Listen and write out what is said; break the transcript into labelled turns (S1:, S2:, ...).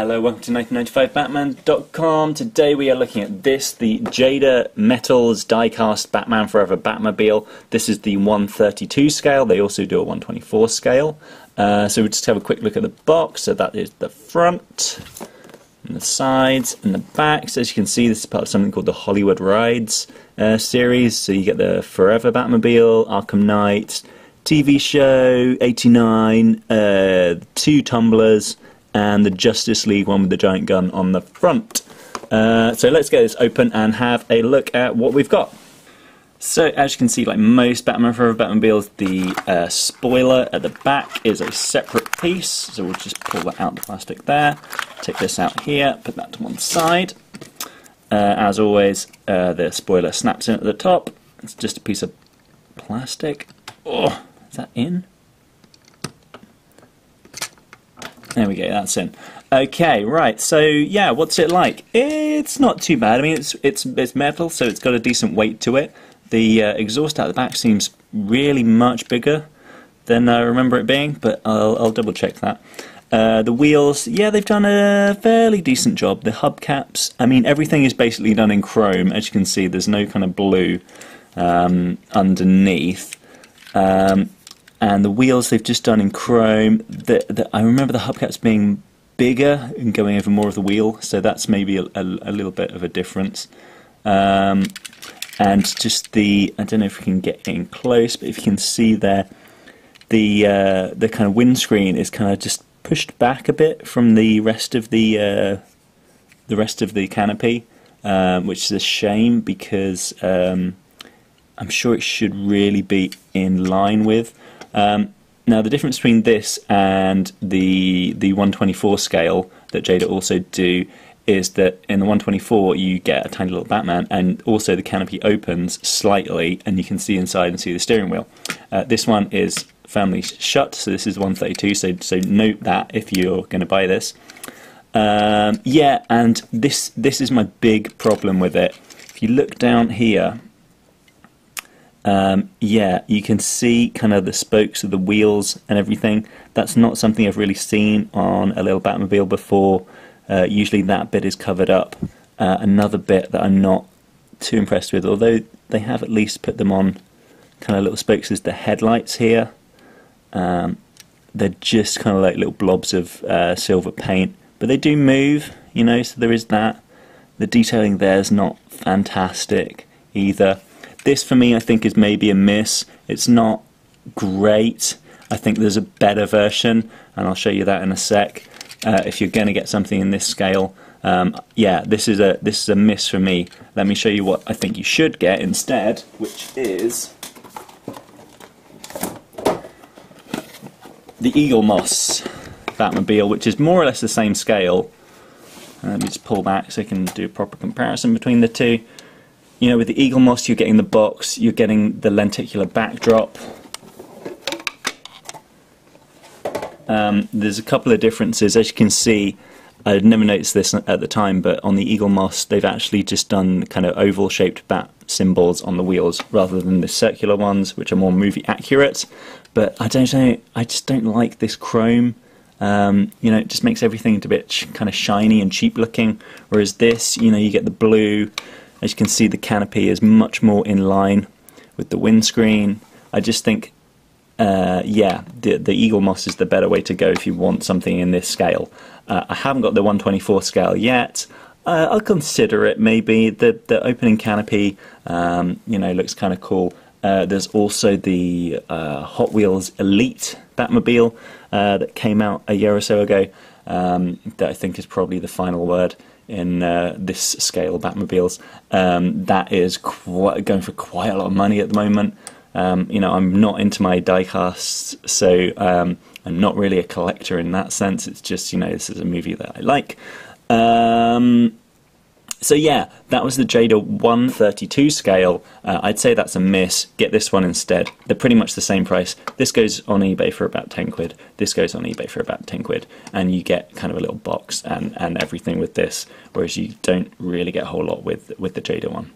S1: Hello, welcome to 1995Batman.com. Today we are looking at this, the Jada Metals die-cast Batman Forever Batmobile. This is the 132 scale. They also do a 124 scale. So we'll just have a quick look at the box. So that is the front, and the sides, and the back. So as you can see, this is part of something called the Hollywood Rides series. So you get the Forever Batmobile, Arkham Knight, TV show, 89, 2 tumblers, and the Justice League one with the giant gun on the front. So let's get this open and have a look at what we've got. So as you can see, like most Batman Forever Batmobiles, the spoiler at the back is a separate piece. So we'll just pull that out the plastic there, take this out here, put that to one side. As always, the spoiler snaps in at the top. It's just a piece of plastic. Oh, is that in? There we go, that's in. Okay, right, so yeah, what's it like? It's not too bad. I mean, it's metal, so it's got a decent weight to it. The exhaust out the back seems really much bigger than I remember it being, but I'll double check that. The wheels, yeah, they've done a fairly decent job. The hubcaps, I mean, everything is basically done in chrome. As you can see, there's no kind of blue underneath. And the wheels they've just done in chrome. I remember the hubcaps being bigger and going over more of the wheel, so that's maybe a little bit of a difference. And just I don't know if we can get in close, but if you can see there, the kind of windscreen is kind of just pushed back a bit from the rest of the canopy, which is a shame because I'm sure it should really be in line with. Now the difference between this and the 124 scale that Jada also do is that in the 124 you get a tiny little Batman, and also the canopy opens slightly and you can see inside and see the steering wheel. This one is firmly shut, so this is 132, so note that if you're going to buy this. Yeah, and this is my big problem with it. If you look down here, yeah, you can see kind of the spokes of the wheels and everything. That's not something I've really seen on a little Batmobile before. Usually that bit is covered up. Another bit that I'm not too impressed with, although they have at least put them on kind of little spokes, is the headlights here. They're just kind of like little blobs of silver paint, but they do move, you know, so there is that. The detailing there is not fantastic either. This, for me, I think is maybe a miss. It's not great. I think there's a better version, and I'll show you that in a sec. If you're going to get something in this scale, yeah, this is a miss for me. Let me show you what I think you should get instead, which is the Eagle Moss Batmobile, which is more or less the same scale. Let me just pull back so I can do a proper comparison between the two. You know, with the Eagle Moss, you're getting the box, you're getting the lenticular backdrop. There's a couple of differences. As you can see, I had never noticed this at the time, but on the Eagle Moss, they've actually just done kind of oval-shaped bat symbols on the wheels rather than the circular ones, which are more movie accurate. But I don't know, I just don't like this chrome. You know, it just makes everything a bit kind of shiny and cheap looking. Whereas this, you know, you get the blue. As you can see, the canopy is much more in line with the windscreen. I just think, yeah, the Eagle Moss is the better way to go if you want something in this scale. I haven't got the 124 scale yet. I'll consider it maybe. The opening canopy, you know, looks kind of cool. There's also the Hot Wheels Elite Batmobile that came out a year or so ago, that I think is probably the final word in this scale of Batmobiles. That is going for quite a lot of money at the moment. You know, I'm not into my die-casts, so I'm not really a collector in that sense. It's just, you know, this is a movie that I like. So yeah, that was the Jada 132 scale. I'd say that's a miss. Get this one instead. They're pretty much the same price. This goes on eBay for about 10 quid. This goes on eBay for about 10 quid. And you get kind of a little box and everything with this, whereas you don't really get a whole lot with the Jada one.